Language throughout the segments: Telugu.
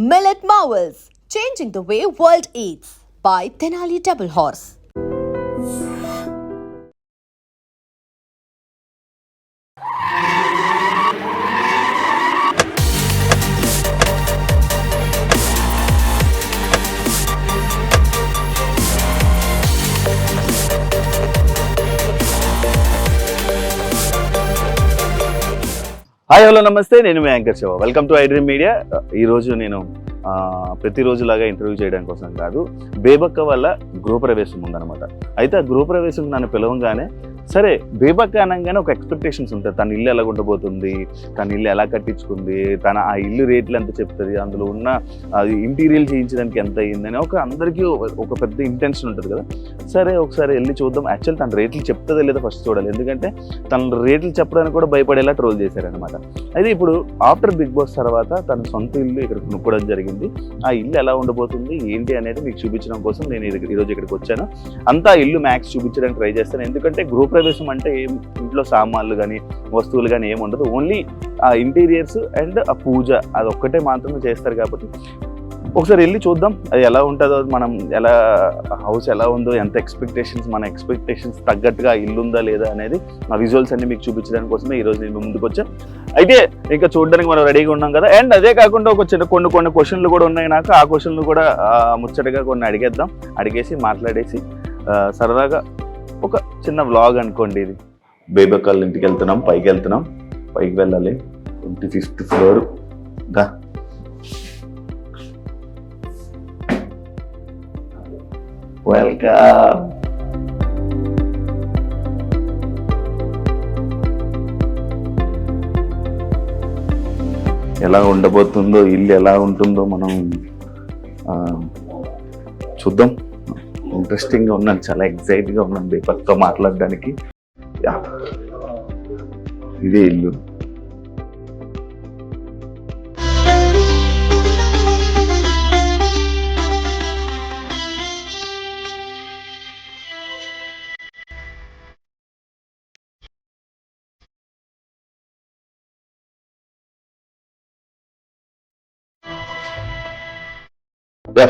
Millet Marvels, changing the way world eats by Tenali Double Horse. Hi hello నమస్తే, నేను మీ anchor Shiva. Welcome to iDream media. ఈరోజు నేను ప్రతిరోజులాగా ఇంటర్వ్యూ చేయడం కోసం కాదు, బేబక్క వల్ల గృహప్రవేశం ఉందన్నమాట. అయితే ఆ గృహప్రవేశం నన్ను పిలవంగానే సరే, బేబక్క అనగానే ఒక ఎక్స్పెక్టేషన్స్ ఉంటాయి. తన ఇల్లు ఎలా ఉండబోతుంది, తన ఇల్లు ఎలా కట్టించుకుంది, తన ఆ ఇల్లు రేట్లు ఎంత చెప్తుంది, అందులో ఉన్న అది ఇంటీరియల్ చేయించడానికి ఎంత అయ్యిందని అందరికీ ఒక పెద్ద ఇంటెన్షన్ ఉంటుంది కదా. సరే ఒకసారి వెళ్ళి చూద్దాం. యాక్చువల్ తన రేట్లు చెప్తుందో లేదో ఫస్ట్ చూడాలి, ఎందుకంటే తన రేట్లు చెప్పడానికి కూడా భయపడేలా ట్రోల్ చేశారనమాట. అయితే ఇప్పుడు ఆఫ్టర్ బిగ్ బాస్ తర్వాత తన సొంత ఇల్లు ఇక్కడ కొనుక్కోవడం జరిగింది. ఆ ఇల్లు ఎలా ఉండబోతుంది ఏంటి అనేది మీకు చూపించడం కోసం నేను ఈరోజు ఇక్కడికి వచ్చాను. అంతా ఇల్లు మ్యాక్స్ చూపించడానికి ట్రై చేస్తాను, ఎందుకంటే గృహప్రవేశం అంటే ఏం ఇంట్లో సామాన్లు కానీ వస్తువులు కానీ ఏమి ఉండదు, ఓన్లీ ఆ ఇంటీరియర్స్ అండ్ ఆ పూజ అది ఒక్కటే మాత్రమే చేస్తారు. కాబట్టి ఒకసారి వెళ్ళి చూద్దాం అది ఎలా ఉంటుందో, మనం ఎలా హౌస్ ఎలా ఉందో, ఎంత మన ఎక్స్పెక్టేషన్స్ తగ్గట్టుగా ఇల్లు ఉందా లేదా అనేది ఆ విజువల్స్ అన్ని మీకు చూపించడానికి కోసమే ఈరోజు నేను ముందుకు వచ్చాను. అయితే ఇంకా చూడడానికి మనం రెడీగా ఉన్నాం కదా. అండ్ అదే కాకుండా ఒక చిన్న కొన్ని క్వశ్చన్లు కూడా ఉన్నాయి నాకు. ఆ క్వశ్చన్లు కూడా ముచ్చటగా కొన్ని అడిగేసి మాట్లాడేసి సరదాగా ఒక చిన్న వ్లాగ్ అనుకోండి. ఇది బేబక్కళ్ళ ఇంటికి వెళ్తున్నాం, పైకి వెళ్ళాలి. 25th ఫ్లోర్ గా వెల్కమ్. ఎలా ఉండబోతుందో, ఇల్లు ఎలా ఉంటుందో మనం చూద్దాం. ఇంట్రెస్టింగ్గా ఉన్నాను, చాలా ఎక్సైట్గా ఉన్నాను బేబక్కతో మాట్లాడడానికి. ఇదే ఇల్లు.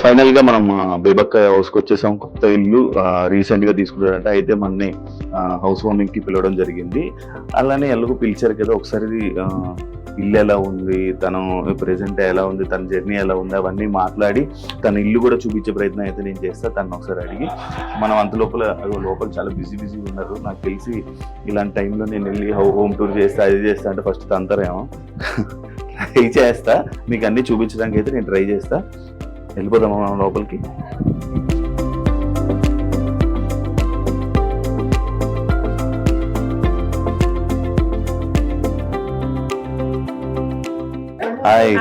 ఫైనల్ గా మనం బేబక్క హౌస్కి వచ్చేసాం. కొత్త ఇల్లు రీసెంట్ గా తీసుకున్నారంట. అయితే మనని హౌస్ వార్మింగ్ కి పిలవడం జరిగింది. అలానే ఎలాగో పిలిచారు కదా, ఒకసారి ఇల్లు ఎలా ఉంది, తను ప్రెసెంట్ ఎలా ఉంది, తన జర్నీ ఎలా ఉంది, అవన్నీ మాట్లాడి తన ఇల్లు కూడా చూపించే ప్రయత్నం అయితే నేను చేస్తా. తను ఒకసారి అడిగి మనం అంత లోపల చాలా బిజీ ఉన్నారు. నాకు తెలిసి ఇలాంటి టైంలో నేను వెళ్ళి హోమ్ టూర్ చేస్తా, అది చేస్తా అంటే ఫస్ట్ తంతరేమో. ట్రై చేస్తా, మీకు అన్ని చూపించడానికి అయితే నేను ట్రై చేస్తా. వెళ్ళిపోదామా మనం లోపలికి? హాయ్,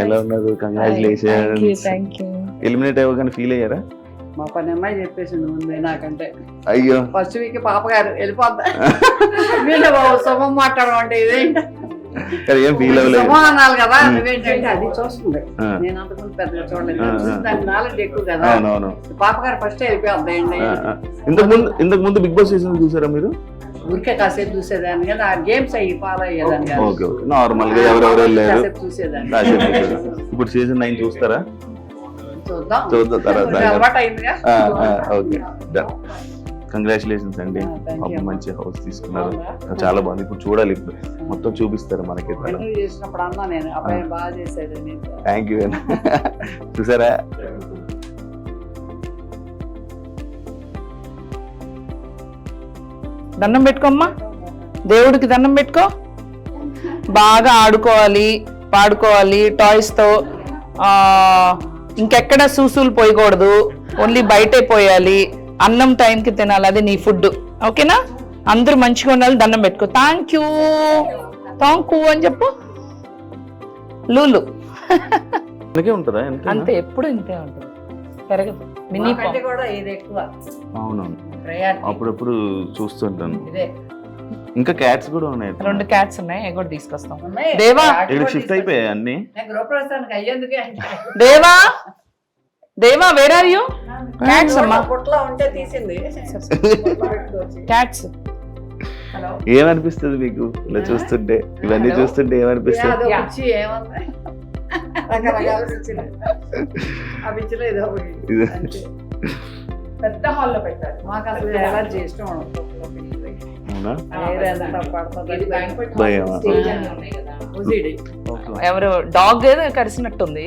ఎలా ఉన్నారు? కంగ్రాచులేషన్స్. ఎలిమినేట్ అవ్వగానే ఫీల్ అయ్యారా? మా పని అమ్మాయి చెప్పేసింది ముందే నాకంటే. అయ్యో, ఫస్ట్ వీక్ పాప గారు వెళ్ళిపోద్దా శుభం మాట్లాడడం అంటే ఇదేంటి ఏం ఫీల్ అవ్వలేదు అనాలి కదా. నువ్వేంటంటే అది చూస్తుంది, నేను అంతకుముందు పెద్దగా చూడలేదు, దాని నాలెడ్జ్ ఎక్కువ కదా. పాప గారు ఫస్ట్ వెళ్ళిపోద్దాయండి. ఇంతకు ముందు బిగ్ బాస్ సీజన్ చూసారా మీరు? ఊరికే కాసేపు చూసేదాన్ని కదా, ఆ గేమ్స్ అయ్యి ఫాలో అయ్యేదాన్ని కదా. నార్మల్ గా ఎవరెవరు వెళ్ళారు చూసేదాన్ని. ఇప్పుడు సీజన్ 9 చూస్తారా? చూద్దాం తర్వాత అలవాటు అయిందిగా. ఓకే, కంగ్రాచులేషన్స్ అండి. మంచి హౌస్ తీసుకున్నారు, చాలా బాగుంది. ఇప్పుడు చూడాలి, మొత్తం చూపిస్తారు మనకి. చేసినప్పుడు అన్నా నేను అబ్బాయి బాగా చేసేది. Thank you. చూసారా? దండం పెట్టుకోమ్మా, దేవుడికి దండం పెట్టుకో. బాగా ఆడుకోవాలి, పాడుకోవాలి టాయ్స్తో. ఇంకెక్కడ సూసులు పోయకూడదు, ఓన్లీ బయటే పోయాలి. అన్నం టైంకి తినాలి, అది నీ ఫుడ్. ఓకేనా? అందరూ మంచిగా ఉండాలి. దండం పెట్టుకో. థ్యాంక్ యూ అని చెప్పు. లూలు అంతే, ఎప్పుడు ఇంతే ఉంటుంది, పెరగదు. మినీ కూడా ఇది ఎక్కువ. అవునవును, అప్పుడప్పుడు చూస్తుంటాను. ఇంకా క్యాట్స్ కూడా ఉన్నాయి, 2 క్యాట్స్ ఉన్నాయి, అవి కూడా తీసుకొస్తాం. దేవా షిఫ్ట్ అయిపోయాయి అన్ని. దేవా వేర్ ఆర్ యూ? క్యాట్స్ అమ్మా, క్యాట్స్. ఏమనిపిస్తుంది మీకు ఇలా చూస్తుంటే, ఇవన్నీ చూస్తుంటే ఏమనిపిస్తుంది? రకరకాల పిచ్చిలు. ఆ పిచ్చిలో ఏదో ఒకటి. ఇది- అంతే. పెద్ద హాల్లో పెట్టారు. మాకు అసలు ఎలర్జీ ఇష్టం ఉండదు. అవునా ఏదో ఎంత పడుతుంది భయం. OCD. ఎవరు డాగ్ ఏదో కరిసినట్టుంది,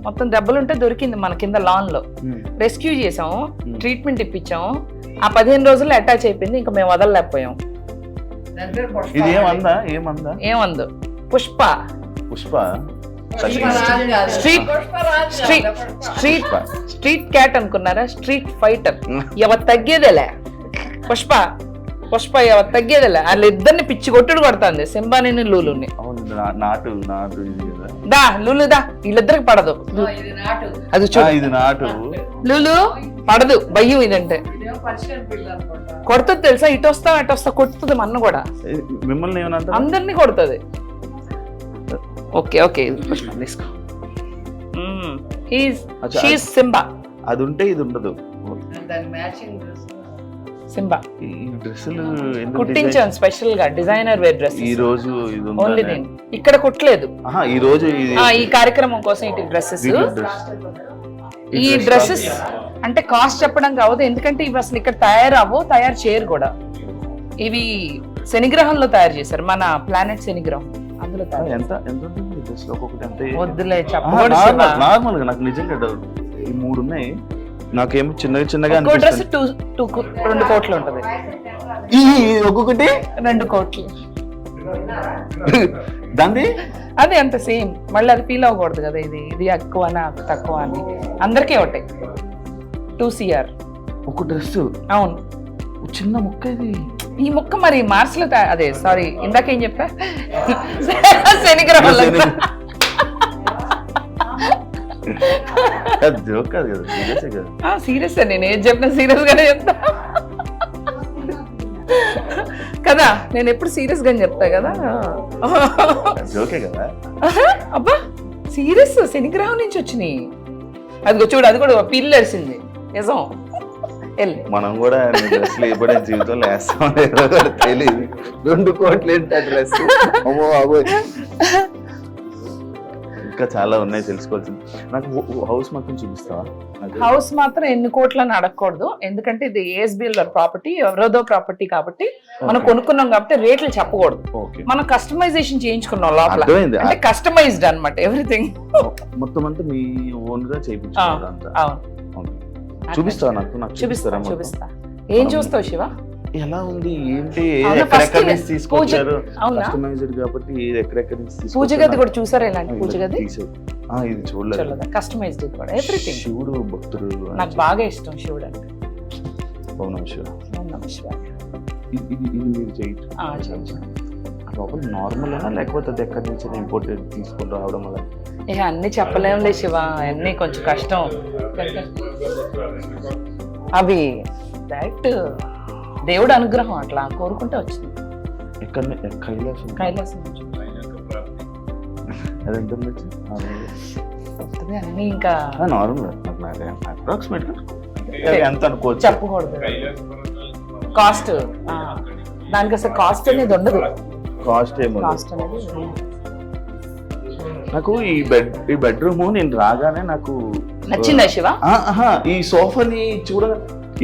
మొత్తం దెబ్బలుంటే దొరికింది మన కింద లాన్ లో. రెస్క్యూ చేసాం, ట్రీట్మెంట్ ఇప్పించాం. ఆ 15 రోజుల్లో అటాచ్ అయిపోయింది, ఇంకా మేము వదలలేకపోయాం. దాని పేరు పుష్ప. ఇది ఏమందా ఏమందా ఏమందు పుష్ప. పుష్ప పుష్పరాజు కాదు. స్ట్రీట్ పుష్పరాజు స్ట్రీట్ కాదు, పుష్ప. స్ట్రీట్ స్ట్రీట్ క్యాట్ అనుకున్నారా? Street fighter. ఎవరు తగ్గేదేలే పుష్ప. పుష్ప ఎవరు తగ్గేదేలే. వాళ్ళిద్దరిని పిచ్చి కొట్టుడు కొడుతుంది, సింబాని లూలుని. అవును నాటు నాటు ఇది కదా. దా లూలు దా, వీళ్ళిద్దరికి పడదు. ఇది నాటు. అది చూడు, ఇది నాటు లూలు పడదు, భయం ఇదంటే. ఇదేమో పర్షియన్ పిల్ల అనుకుంటా. కొడుతుంది తెలుసా, ఇటు వస్తా అటు వస్తా కొడుతుంది మన్ను కూడా, మిమ్మల్ని ఏమన్నా అందరినీ కొడుతుంది. ఓకే ఓకే తీసుకో. She's Simba. అది ఉంటే ఇది ఉండదు. దాని మ్యాచింగ్ డ్రెస్. సింబా ఈ డ్రెస్సులు కుట్టించాను స్పెషల్ గా, డిజైనర్ వేర్ డ్రెస్. ఈ రోజు ఇది ఉందా? ఓన్లీ నేను ఇక్కడ కుట్టలేదు. ఆహా, ఈ రోజు ఇది ఈ కార్యక్రమం కోసం ఇటు డ్రెస్సెస్. దీంట్లో డ్రెస్. ఈ డ్రెస్సెస్ అంటే కాస్ట్ చెప్పడం కావద్దు, ఎందుకంటే ఇవి అసలు ఇక్కడ తయారు చేయరు కూడా. ఇవి శనిగ్రహంలో తయారు చేశారు, మన ప్లానెట్ శనిగ్రహం, అందులో తయారు. ఎంత ఎంత ఉంటుంది ఈ డ్రెస్ ఒక్కొక్కటి? అంటే వద్దులే చెప్పకూడదు శివ. నార్మల్ గా నాకు నిజంగా డౌట్. ఈ 3 ఉన్నాయి, నాకేమో చిన్నగా చిన్నగా ఒక్కో డ్రెస్ అనిపిస్తుంది. 2 కోట్లు ఉంటది. ఒక్కొక్కటి 2 కోట్లు దాన్ని అది అంత సేమ్. మళ్ళీ అది ఫీల్ అవ్వకూడదు కదా, ఇది ఎక్కువ అది తక్కువ అని. అందరికీ ఒకటే 2 CR. ఒక డ్రెస్ అవును, చిన్న ముక్క ఇది. ఈ ముక్క మరి మార్స్ లో అదే సారీ ఇందాకేం చెప్పా, శనిగ్రహంలో. జోక్ కాదు కదా, సీరియస్ కదా. సీరియస్ నేను ఏం చెప్పినా సీరియస్ గానే చెప్తా కదా, నేను ఎప్పుడు సీరియస్ గానే చెప్తా కదా. జోకే కదా. అబ్బా సీరియస్, శనిగ్రహం నుంచి వచ్చినాయి. అదిగో చూడు, అది కూడా పిల్లి వేసింది నిజం. వెళ్ళి మనం కూడా డ్రెస్లు ఎప్పుడే జీవితంలో వేస్తాం తెలియదు. 2 కోట్లు ఏంటి ఆ డ్రెస్? అమ్మో బాబోయ్, ఇంకా చాలా ఉన్నాయి తెలుసుకోవాల్సింది. నాకు హౌస్ మొత్తం చూపిస్తావా? హౌస్ మాత్రం ఎన్ని కోట్లని అడగకూడదు, ఎందుకంటే ఇది ASBL ప్రాపర్టీ, ఎవరోదో ప్రాపర్టీ కాబట్టి మనం కొనుక్కున్నాం కాబట్టి రేట్లు చెప్పకూడదు. ఓకే, మనం కస్టమైజేషన్ చేయించుకున్నాం లోపల, అర్థమైంది. అంటే కస్టమైజ్డ్ అన్నమాట ఎవ్రీథింగ్. మొత్తం అంతా మీ ఓన్ గా చేయించుకున్నారు అంతా. అవును, చూపిస్తావా? నాకు చూపిస్తా మొత్తం? చూపిస్తా. ఏం చూస్తావు శివ? ఎలా ఉంది ఏంటి, అవునా, ఎక్కడెక్కడి first నుంచి తీసుకొచ్చారు? అవునా? కస్టమైజ్డ్ కాబట్టి ఎక్కడెక్కడి నుంచి పూజ తీసుకొచ్చారు? గది కూడా చూసారా? ఇలాంటి పూజ గది ఇది చూడలేదు. కస్టమైజ్డ్ కూడా ఎవ్రీథింగ్. శివుడు భక్తుడు నాకు బాగా ఇష్టం శివుడు అంటే. ఓం నమః శివాయ. ఓం నమః శివాయ. ఇది మీరు చేయొచ్చు. చేయొచ్చు. లోపల నార్మల్ అయినా లేకపోతే అది ఎక్కడి నుంచి ఇంపోర్టెడ్ తీసుకొని రావడం వల్ల? ఇక అన్ని చెప్పలేంలే శివ, అన్ని కొంచెం కష్టం. అవి డైరెక్ట్ దేవుడు అనుగ్రహం, అట్లా కోరుకుంటే వచ్చింది. ఎక్కడ కైలాసం? కైలాసం నుంచి అది ఎంత ఉండొచ్చు? వస్తుంది అన్ని. ఇంకా నార్మల్ అప్రాక్సిమేట్ ఎంత అనుకోవచ్చు? చెప్పకూడదు కాస్ట్. దానికి అసలు కాస్ట్ అనేది ఉండదు. కాస్ట్ ఏమో. కాస్ట్ అనేది నాకు ఈ బెడ్రూమ్ నేను రాగానే నాకు నచ్చిందా శివ? ఈ సోఫాని చూడ,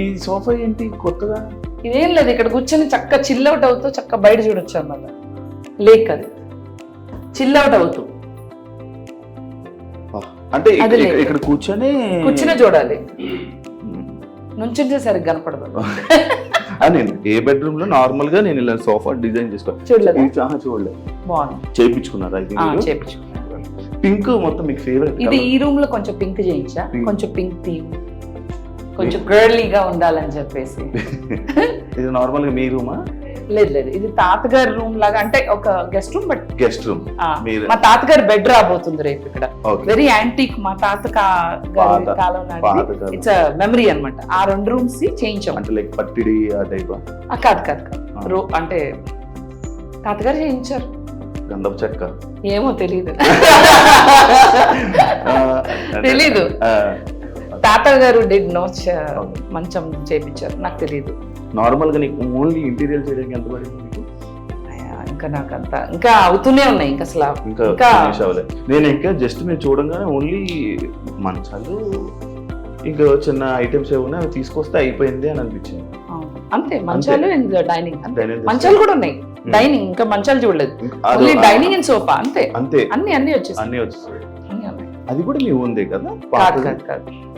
ఈ సోఫా ఏంటి కొత్తగా? ఇదేం లేదు, ఇక్కడ కూర్చొని చక్క చిల్అవుట్ అవుతూ చక్క బయట చూడొచ్చు అన్నమాట. లేక్ అది చిల్అవుట్ అవుతూ, అంటే ఇక్కడ కూర్చొని చూడాలి, నుంచుంటే సరిగ్గా కనపడదు. నేను ఏ బెడ్రూమ్ లో నార్మల్ గా నేను ఇలా సోఫా డిజైన్ చేసుకోవాలి. చూడలేదు. బాగుంది. చేయించుకున్నారా? చేయించు. పింక్ మొత్తం మీకు ఫేవరెట్? ఇది ఈ రూమ్ లో కొంచెం పింక్ చేయించా, కొంచెం పింక్ థీమ్, కొంచెం గర్లీగా ఉండాలని చెప్పేసి. ఇది నార్మల్ గా మీ రూమా? లేదు ఇది తాతగారి రూమ్ లాగా, అంటే ఒక guest room. But guest room మా తాతగారి బెడ్ రాబోతుంది రేపు ఇక్కడ. వెరీ యాంటీక్, మా తాత కాలం నాటి. ఇట్స్ మెమరీ అన్నమాట. ఆ 2 రూమ్స్ చేయించాం. అంటే లైక్ పట్టిడి ఆ టైప్? కాదు అంటే తాతగారు చేయించారు. గంధపు చెక్క ఏమో తెలీదు. తాతగారు డిడ్ నో మంచం చేయించారు, నాకు తెలియదు. నార్మల్ గా నీకు ఓన్లీ ఇంటీరియర్ చేయడానికి ఎంత పడింది మీకు? ఇంకా నాకంత ఇంకా అవుతూనే ఉన్నాయి ఇంకా అసలు ఇంకా ఇంకా finish అవ్వలేదు. నేను ఇంకా జస్ట్ మీరు చూడంగానే ఓన్లీ మంచాలు ఇంకా చిన్న ఐటమ్స్ ఏమన్నా అవి తీసుకొస్తే అయిపోయింది అని అనిపించింది. అంతే మంచాలు అండ్ డైనింగ్ Dining మంచాలు కూడా ఉన్నాయి. డైనింగ్ ఇంకా మంచాలు చూడలేదు. అది- ఓన్లీ డైనింగ్ అండ్ సోఫా అంతే. అంతే అన్ని వచ్చేసి అన్ని వచ్చేసాయి. అది కూడా మీ ఉంది కదా?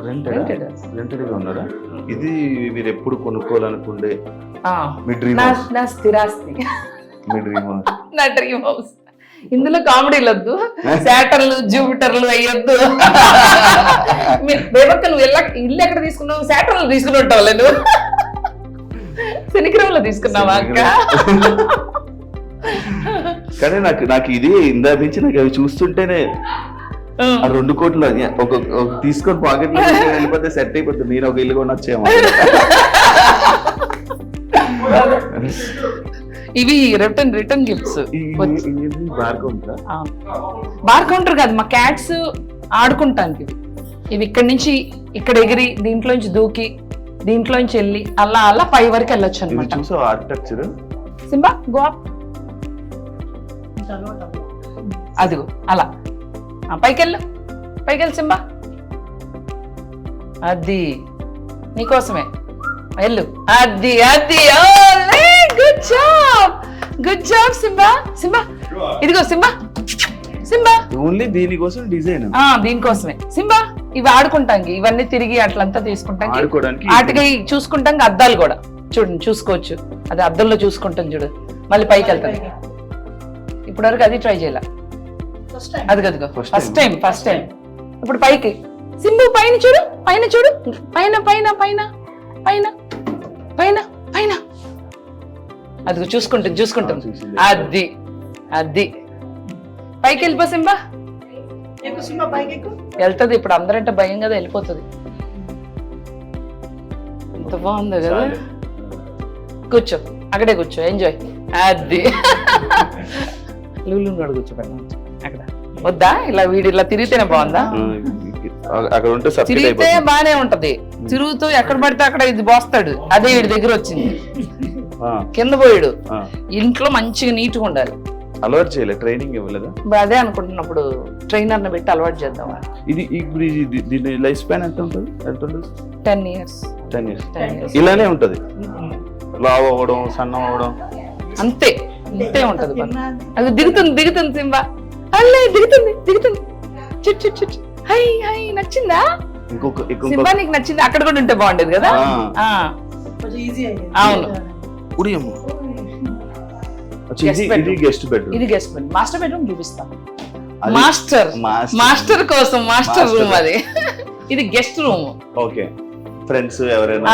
రెంటెడ్ గా ఉన్నారా? ఇది మీరు ఎప్పుడు కొనుక్కోవాలనుకుండే మీ డ్రీమ్ హౌస్? నా స్థిరాస్తి, మీ డ్రీమ్ హౌస్? నా డ్రీమ్ హౌస్. ఇందులో కామెడీలు వద్దు, శాటర్లు జూపిటర్లు అయ్యొద్దు. బేబక్క నువ్వు ఇల్లు ఎక్కడ తీసుకున్నావు? శాటర్లు తీసుకుని ఉంటావు నువ్వు. శనిగ్రహంలో తీసుకున్నావా అక్క? కానీ నాకు ఇది ఇందా నుంచి నాకు అవి చూస్తుంటేనే ఆ 2 కోట్లు ఒక తీసుకొని పాకెట్ లో వెళ్ళిపోతే సెట్ అయిపోతుంది. నేను ఒక ఇల్లు కొనొచ్చేమో. ఇవి రిటర్న్ గిఫ్ట్స్. బార్ కౌంటర్ కాదు, మా క్యాట్స్ ఆడుకుంటానికి ఇవి ఇక్కడ నుంచి ఇక్కడ ఎగిరి దీంట్లోంచి దూకి దీంట్లోంచి వెళ్ళి అలా పై వరకు వెళ్ళొచ్చు అనమాట. చూసావు ఆర్కిటెక్చర్? సింబా గో అప్, అదిగో అలా పైకెళ్ళు సింబా. అది నీకోసమే, వెళ్ళు. అది గుడ్ జాబ్ సింబా. ఇదిగో సింబా ఓన్లీ దీనికోసం డిజైన్. దీనికోసమే సింబా. ఇవి ఆడుకుంటాం, ఇవన్నీ తిరిగి అట్లంతా తీసుకుంటాం, వాటికి చూసుకుంటాం. అద్దాలు కూడా చూడండి చూసుకోవచ్చు. అది అద్దంలో చూసుకుంటాం చూడు. మళ్ళీ పైకి వెళ్తాం. ఇప్పటి వరకు అది ట్రై చేయాల. అదిగదిగో ఫస్ట్ టైం. ఇప్పుడు పైకి సింబు, పైన చూడు పైన అదిగో చూసుకుంటాం. అది పైకి వెళ్ళిపో సింబా. వెళ్తుంది ఇప్పుడు. అందరంటే భయం కదా, వెళ్ళిపోతుంది. ఎంత బాగుంది కదా. కూర్చో, అక్కడే కూర్చో, ఎంజాయ్. అది లూలు కూర్చోబెట్టాను అక్కడ. వద్దా? ఇలా ఇలా తిరిగితేనే బాగుందా? అక్కడ ఉంటే తిరిగితే బానే ఉంటది. తిరుగుతూ ఎక్కడ పడితే అక్కడ ఇది బోస్తాడు. అదే వీడి దగ్గర వచ్చింది. కింద పోయాడు. ఇంట్లో మంచిగా నీట్గా ఉండాలి. అలవాటు చేయలేదు, ట్రైనింగ్ ఇవ్వలేదా? అదే అనుకుంటున్నప్పుడు ట్రైనర్ ని పెట్టి అలవాటు చేద్దాం. ఇది ఇప్పుడు దీని లైఫ్ స్పాన్ ఎంత ఉంటుంది? 10 years. ఇలానే ఉంటది. లావ్ అవ్వడం, సన్నం అవ్వడం అంతే ఉంటది. అది దిగుతుంది సింబా. అల్లే దిగుతుంది. చుట్ హై నచ్చిందా సింబా? నీకు నచ్చింది? అక్కడ కూడా ఉంటే బాగుండేది కదా. అవును. ఇది గెస్ట్ బెడ్రూమ్. మాస్టర్ బెడ్రూమ్ చూపిస్తాం. మాస్టర్ కోసం మాస్టర్ రూమ్ అది. ఇది గెస్ట్ రూమ్. ఓకే. ఫ్రెండ్స్ ఎవరైనా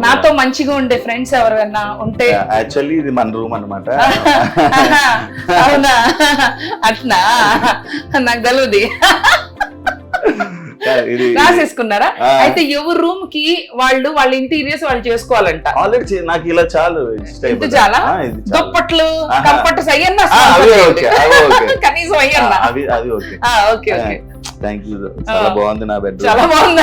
నాతో మంచిగా ఉండే ఫ్రెండ్స్ ఎవరైనా ఉంటే. యాక్చువల్లీ ఇది మన రూమ్ అన్నమాట. అవునా? అట్నా? నాకు తెలియదు. రాసేసుకున్నారా? అయితే ఎవరి రూమ్ కి వాళ్ళ ఇంటీరియర్స్ వాళ్ళు చేసుకోవాలంట. ఆల్రెడీ నాకు ఇలా చాలు. చాలా దుప్పట్లు కంఫర్ట్స్ అయ్యన్నా కనీసం అయ్యన్నా. ఓకే. Thank you. చాలా బాగుంది నా బెడ్రూమ్. చాలా బాగుంది.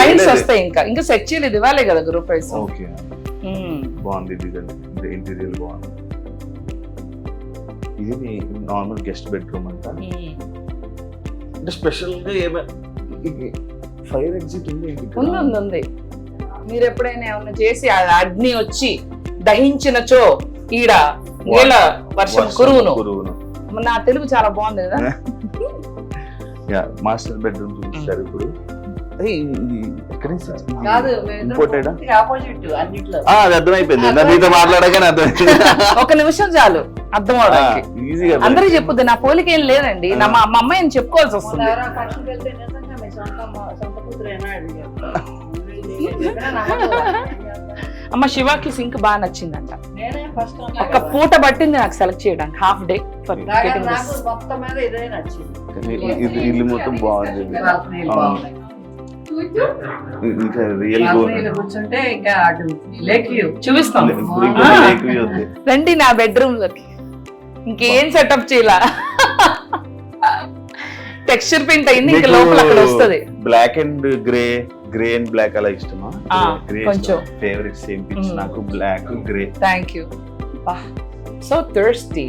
లైన్స్ వస్తాయి. ఇంకా సెట్ చేయలేదు, ఇవ్వాలే కదా గ్రూప్ ప్రైస్. ఓకే. బాగుంది డిజైన్, ఇంటీరియర్ బాగుంది. ఇది నార్మల్ గెస్ట్ బెడ్రూమ్ అంట. అంటే స్పెషల్ గా ఫైర్ ఎగ్జిట్ ఉంది. మీరు ఎప్పుడైనా ఏమన్నా చేసి అగ్ని వచ్చి దహించినచో ఈడ నీళ్ళ వర్షం కురువును. నా తెలుగు చాలా బాగుంది కదా. మాస్టర్ బెడ్రూమ్ చూపిస్తారు ఇప్పుడు. అది అర్థమైపోయింది. మీతో మాట్లాడగానే అర్థమైంది. ఒక నిమిషం చాలు అర్థం అవడానికి. అందరూ చెప్పుద్ది, నా పోలిక ఏం లేదండి. మా అమ్మాయి అని చెప్పుకోవాల్సి వస్తుంది. అమ్మ శివాకి సింక్ బాగా నచ్చిందంట. ఒక పూట పట్టింది నాకు సెలెక్ట్ చేయడానికి, హాఫ్ డే. ఇల్లు మొత్తం బాగుంది. ఇంకా రియల్ కూర్చుంటే ఇంకా లేక్ వ్యూ చూపిస్తాం. రండి నా బెడ్రూమ్ లోకి. ఇంకేం సెటప్ చేయాల. టెక్స్చర్ పెయింట్ అయింది, ఇంకా లోపల అక్కడ వస్తుంది. Black and grey grey and black అలా ఇష్టమా? గ్రే కొంచెం. ఫేవరెట్ సేమ్ పిచ్ నాకు black grey. Thank you. So thirsty.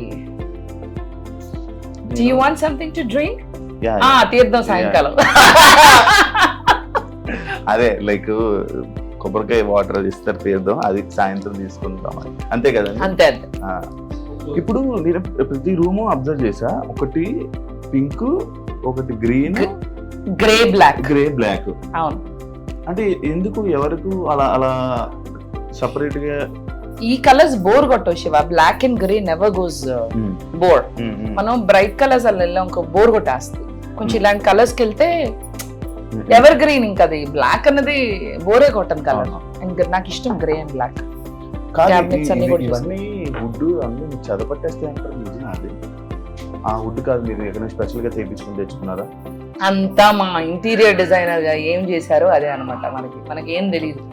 Do you want something to drink? తీర్థం సాయంకాలం. అదే లైక్ కొబ్బరికాయ వాటర్ ఇస్తారు తీర్థం, అది సాయంత్రం తీసుకుంటాం అంతే కదా. అంతే అంతే. ఇప్పుడు నేను ప్రతి రూము అబ్జర్వ్ చేసా, ఒకటి పింక్, ఒకటి green, grey black. Grey black. అవును. అంటే ఎందుకు ఎవరికి అలా అలా సపరేట్ గా? ఈ కలర్స్ బోర్ కొట్టవు Shiva. Black and grey never goes bore. మనం బ్రైట్ కలర్స్ అలా వెళ్ళాం ఇంకో బోర్ కొట్టేస్తుంది. కొంచెం ఇలాంటి కలర్స్ కి వెళ్తే ఎవర్ గ్రీన్. ఇంకా అది బ్లాక్ అన్నది బోరే కొట్టను కలర్. అండ్ నాకు ఇష్టం గ్రే అండ్ బ్లాక్. ఇవన్నీ వుడ్ అన్ని చదపట్టేస్తే అంటారు, నిజం అది? ఆ వుడ్ కాదు, మీరు ఎక్కడైనా స్పెషల్ గా తెప్పించుకుని తెచ్చుకున్నారా? అంతా మా ఇంటీరియర్ డిజైనర్ గా ఏం చేశారో అదే అనమాట. మనకి ఏం తెలియదు.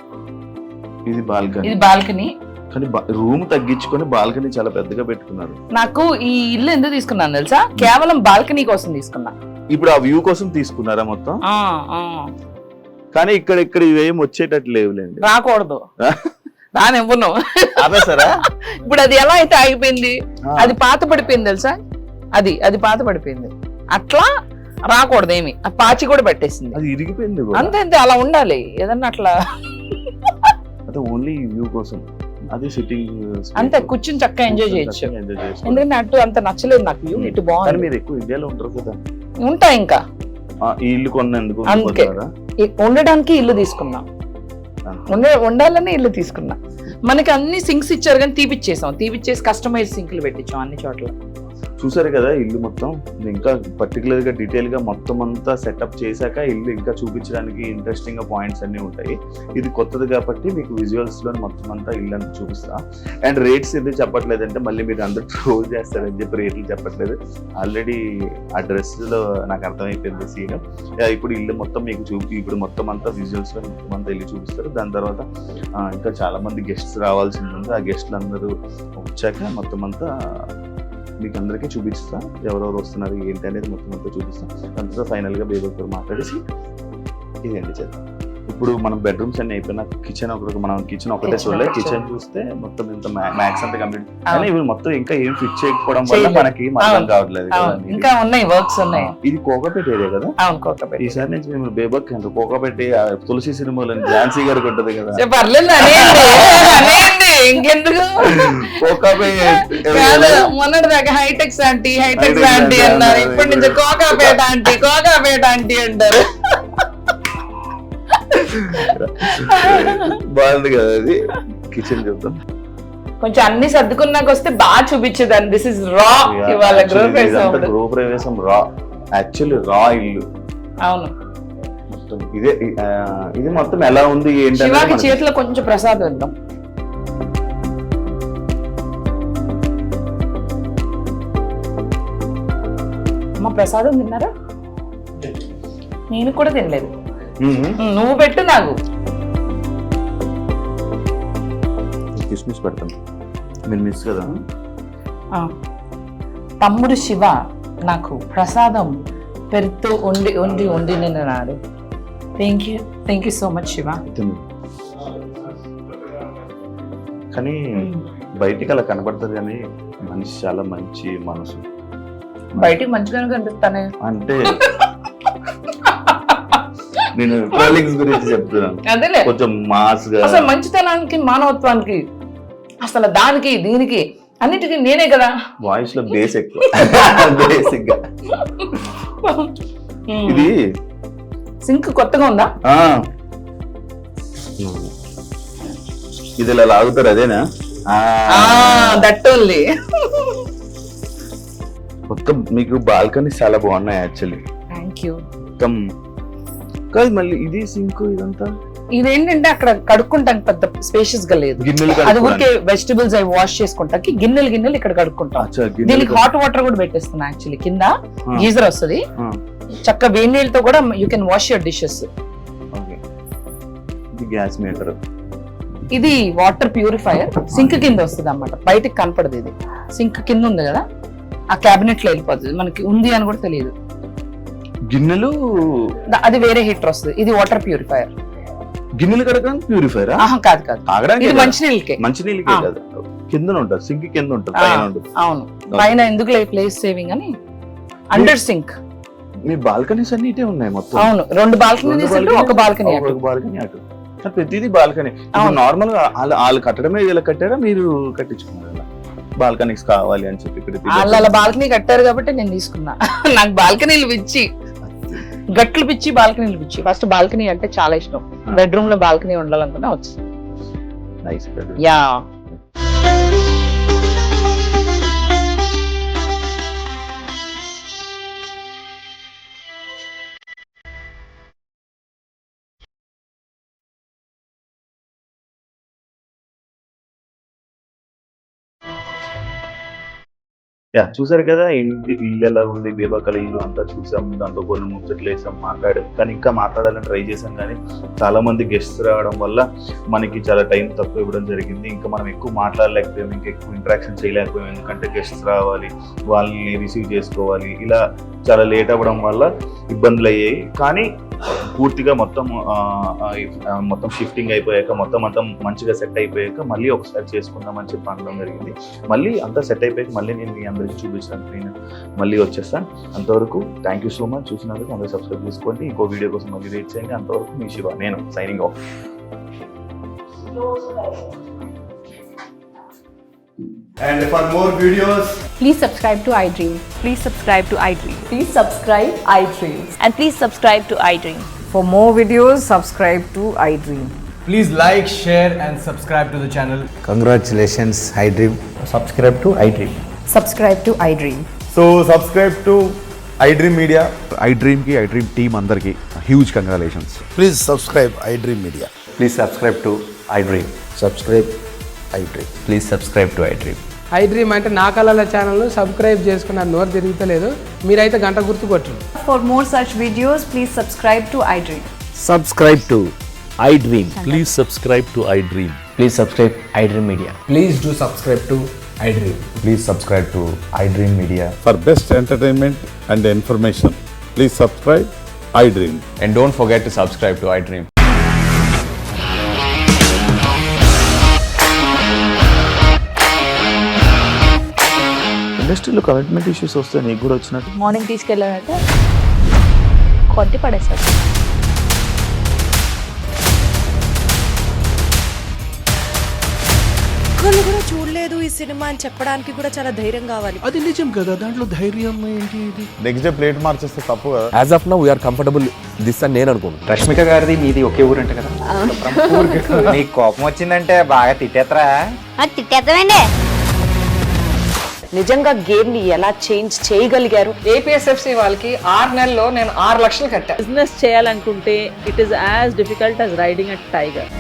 ఇది బాల్కనీ. ఇది బాల్కనీ. కానీ రూమ్ తగ్గించుకొని బాల్కనీ చాలా పెద్దగా పెట్టుకున్నారు. నాకు ఈ ఇల్లు ఎందుకు తీసుకున్నాను తెలుసా? కేవలం బాల్కనీ కోసం తీసుకున్నా. ఇప్పుడు ఆ వ్యూ కోసం తీసుకున్నారా మొత్తం? కానీ ఇక్కడ ఇవేం వచ్చేటట్టు లేవులేండి. రాకూడదు. రానివ్వను. ఆపేసారా? ఇప్పుడు అది ఎలా అయితే ఆగిపోయింది, అది పాత పడిపోయింది తెలుసా? అది పాత పడిపోయింది. అట్లా రాకూడదు ఏమి. ఆ పాచి కూడా పెట్టేసింది. అది ఇరిగిపోయింది. అంతే అంతే, అలా ఉండాలి ఏదన్నా అట్లా. అదే ఓన్లీ వ్యూ కోసం. అదే సిట్టింగ్ అంతే, కూర్చుని చక్కగా ఎంజాయ్ చేయొచ్చు. ఎందుకంటే అటు అంత నచ్చలేదు నాకు వ్యూ. ఇటు బాగుంది. మీరు ఎక్కువ ఇండియాలో ఉంటారు కదా? ఉంటా. ఇంకా ఈ ఇల్లు కొన్నందుకు అందుకే ఉండడానికి ఇల్లు తీసుకున్నా. ఉండాలని ఇల్లు తీసుకున్నా. మనకి అన్ని సింక్స్ ఇచ్చారు కానీ తీపిచ్చేసి కస్టమైజ్ సింక్లు పెట్టించాం అన్ని చోట్ల. చూసారు కదా ఇల్లు మొత్తం. ఇంకా పర్టికులర్ గా డీటెయిల్ గా మొత్తం అంతా సెటప్ చేశాక ఇల్లు ఇంకా చూపించడానికి ఇంట్రెస్టింగ్ గా పాయింట్స్ అన్ని ఉంటాయి. ఇది కొత్తది కాబట్టి మీకు విజువల్స్ లో మొత్తం అంతా ఇల్లు అంతా చూపిస్తా. అండ్ రేట్స్ ఎందుకు చెప్పట్లేదంటే మళ్ళీ మీరు అందరూ ట్రోల్ చేస్తారని చెప్పి రేట్లు చెప్పట్లేదు. ఆల్రెడీ ఆ డ్రెస్ లో నాకు అర్థమైపోయింది సీన్. ఇప్పుడు ఇల్లు మొత్తం మీకు ఇప్పుడు మొత్తం అంతా విజువల్స్ లో మొత్తం అంతా ఇల్లు చూపిస్తారు. దాని తర్వాత ఇంకా చాలా మంది గెస్ట్స్ రావాల్సింది ఉంది. ఆ గెస్ట్లు అందరూ వచ్చాక మొత్తం అంతా మీకు అందరికీ చూపిస్తా, ఎవరెవరు వస్తున్నారు ఏంటి అనేది మొత్తం అంతా చూపిస్తాం. దాంతో ఫైనల్ గా బేబీ మాట్లాడేసి ఇదేంటి చేద్దాం. ఇప్పుడు మనం బెడ్రూమ్స్ అన్ని అయిపోయినా కిచెన్ మనం కిచెన్ ఒకటే చూడలేదు. కిచెన్ చూస్తే మొత్తం ఇంత మ్యాక్స్ అంతా కంప్లీట్. కానీ ఇవి మొత్తం ఇంకా ఏం ఫిట్ చేయకపోవడం వల్ల మనకి అర్థం కావట్లేదు. ఇంకా ఉన్నాయి, వర్క్స్ ఉన్నాయి. ఇది కోకాపేట ఏరియా కదా? ఈసారి నుంచి మేము బేబక్ కోకాపేట తులసి సినిమాలో ఝాన్సీ గారికి ఉంటది కదా. ఇంకెందుకు మొన్నటి దాకా హైటెక్స్ ఆంటీ అన్నారు. ఇప్పటి నుంచి కోకాపేట ఆంటీ అంటారు. బాగుంది కదా అది. కిచెన్ చూద్దాం. కొంచెం అన్ని సర్దుకున్నాక వస్తే బాగా చూపించేదాన్ని. దిస్ ఇస్ రా. ఇవాళ గృహప్రవేశం రా. యాక్చువల్లీ రా ఇల్లు. అవును. మొత్తం ఇది మొత్తం ఎలా ఉంది ఏంటంటే చేతిలో కొంచెం ప్రసాదం ఇద్దాం. అమ్మ ప్రసాదం తిన్నారా? నేను కూడా తినలేదు. నువ్వు పెట్టు నాకు. కిస్మిస్ పెడతాం. మీరు మిస్ కదా. తమ్ముడు శివ నాకు ప్రసాదం పెరుతో వండి నిన్నాడు. Thank you so much Shiva. కానీ బయటికి అలా కనబడుతుంది కానీ మనిషి చాలా మంచి మనసు. బయటికి మంచిగానే కనిపిస్తానే అంటే నేను ట్రోలింగ్స్ గురించి చెప్తున్నాను. అదేలే, కొంచెం మాస్ గా. అసలు మంచితనానికి మానవత్వానికి అసలు దానికి దీనికి అన్నిటికీ నేనే కదా. వాయిస్ లో బేస్ ఎక్కువ. బేసిక్ గా ఇది సింక్ కొత్తగా ఉందా? ఇది ఇలా లాగుతారు అదేనా? That only. మొత్తం మీకు బాల్కనీ చాలా బాగున్నాయి యాక్చువల్లీ. Thank you. మొత్తం కాదు మళ్ళీ ఇది సింక్ ఇదంతా. ఇదేంటంటే అక్కడ కడుక్కుంటాం పెద్ద స్పేషియస్ గా లేదు. అది ఊరికే వెజిటబుల్స్ అవి వాష్ చేసుకుంటాకి గిన్నెలు ఇక్కడ కడుక్కుంటాం. దీనికి హాట్ వాటర్ కూడా పెట్టేస్తున్నా. యాక్చువల్లీ కింద గీజర్ వస్తుంది. చక్క వేడి నీళ్ళతో కూడా you can wash your dishes. Gas meter. ఇది వాటర్ ప్యూరిఫైయర్. సింక్ కింద వస్తుంది అన్నమాట, బయటకి కనపడదు. ఇది సింక్ కింద ఉంది కదా, ఆ క్యాబినెట్ లో వెళ్ళిపోతుంది. మనకి ఉంది అని కూడా తెలియదు. గిన్నెలు అది వేరే హీటర్ వస్తుంది. ఇది వాటర్ ప్యూరిఫైయర్. గిన్నెలు కడగడానికి ప్యూరిఫైరా? ఆహా, కాదు కాదు, తాగడానికి ఇది మంచినీళ్ళకే. మంచినీళ్ళకే కదా, కింద ఉంటుంది, సింక్ కింద ఉంటుంది, పైన ఉంటుంది. అవును, పైన ఎందుకు ప్లేస్ సేవింగ్ అని అండర్ సింక్. మీ బాల్కనీస్ అన్ని ఇటే ఉన్నాయి మొత్తం? అవును, 2 బాల్కనీ, ఒక బాల్కనీ ఒక బాల్కనీ అటు, ప్రతిదీ బాల్కనీ. నార్మల్ గా వాళ్ళు కట్టడమే ఇలా కట్టారా, మీరు కట్టించుకున్నారా? బాల్కనీస్ కావాలి అని చెప్పి వాళ్ళ బాల్కనీ కట్టారు కాబట్టి నేను తీసుకున్నా. నాకు బాల్కనీలు పిచ్చి, గట్లు పిచ్చి, బాల్కనీలు పిచ్చి. ఫస్ట్ బాల్కనీ అంటే చాలా ఇష్టం, బెడ్రూమ్ లో బాల్కనీ ఉండాలనుకున్నా వచ్చింది. నైస్. యా. చూసారు కదా ఇల్లు ఎలా ఉంది, బేబక్కల ఇల్లు అంతా చూసాం, దాంతో కొన్ని ముచ్చట్లు వేసాం, మాట్లాడాం. కానీ ఇంకా మాట్లాడాలని ట్రై చేసాం, కానీ చాలా మంది గెస్ట్స్ రావడం వల్ల మనకి చాలా టైం తక్కువ ఇవ్వడం జరిగింది. ఇంకా మనం ఎక్కువ మాట్లాడలేకపోయాం, ఇంకా ఎక్కువ ఇంటరాక్షన్ చేయలేకపోయాం. ఎందుకంటే గెస్ట్స్ రావాలి, వాళ్ళని రిసీవ్ చేసుకోవాలి, ఇలా చాలా లేట్ అవ్వడం వల్ల ఇబ్బందులు అయ్యాయి. కానీ పూర్తిగా మొత్తం షిఫ్టింగ్ అయిపోయాక, మొత్తం అంతా మంచిగా సెట్ అయిపోయాక మళ్ళీ ఒకసారి చేసుకుందామని చెప్పి అనడం జరిగింది. మళ్ళీ అంతా సెట్ అయిపోయాక మళ్ళీ నేను మీ అందరికీ చూపించడానికి నేను మళ్ళీ వచ్చేస్తాను. అంతవరకు థ్యాంక్ యూ సో మచ్. చూసినందుకు అందరూ సబ్స్క్రైబ్ చేసుకోండి. ఇంకో వీడియో కోసం మళ్ళీ వెయిట్ చేయండి. అంతవరకు మీ శివ, నేను signing off. And for more videos, Please subscribe to iDream. Please subscribe to iDream. Please subscribe iDream. And please subscribe to iDream. For more videos, subscribe to iDream. please like, share and subscribe to the channel. Congratulations, iDream. Subscribe to iDream. Subscribe to iDream. So subscribe to iDream Media. iDream ki iDream team andarki huge congratulations. Please subscribe iDream Media. Please subscribe to iDream. Subscribe iDream. Please subscribe to iDream. iDream అంటే నా కళల ఛానల్ సబ్స్క్రైబ్ చేసుకున్న నోరు తిరుగుతలేదు, మీరైతే గంట గుర్తు కొట్టండి. For more such videos, please subscribe to iDream. Subscribe to iDream. Please subscribe to iDream. Please subscribe iDream Media. Please do subscribe to iDream. Please subscribe to iDream Media. For best entertainment and information, please subscribe iDream. And don't forget to subscribe to iDream. ఇండస్ట్రీలో కమిట్మెంట్ ఇష్యూస్ వస్తే నీకు కూడా వచ్చినట్టు? మార్నింగ్ తీసుకెళ్ళాడంటే కొట్టి పడేస్తాడు. ఒక్కళ్ళు కూడా చూడలేదు ఈ సినిమా అని చెప్పడానికి కూడా చాలా ధైర్యం కావాలి. అది నిజం కదా, దాంట్లో ధైర్యం ఏంటి? ఇది నెక్స్ట్ డే ప్లేట్ మార్చేస్తే తప్పు కదా. As of now, we are comfortable this అని నేను అనుకుంటున్నాను. రష్మిక గారిది మీది ఒకే ఊరంట కదా? నీకు కోపం వచ్చిందంటే బాగా తిట్టేత్తరా? తిట్టేద్దామండి. నిజంగా గేమ్ ని ఎలా చేంజ్ చేయగలిగారు? ఏపీఎస్ఎఫ్సి వాళ్ళకి 6 నెలల్లో నేను 6 లక్షలు కట్టా. బిజినెస్ చేయాలనుకుంటే it is as difficult as riding a tiger.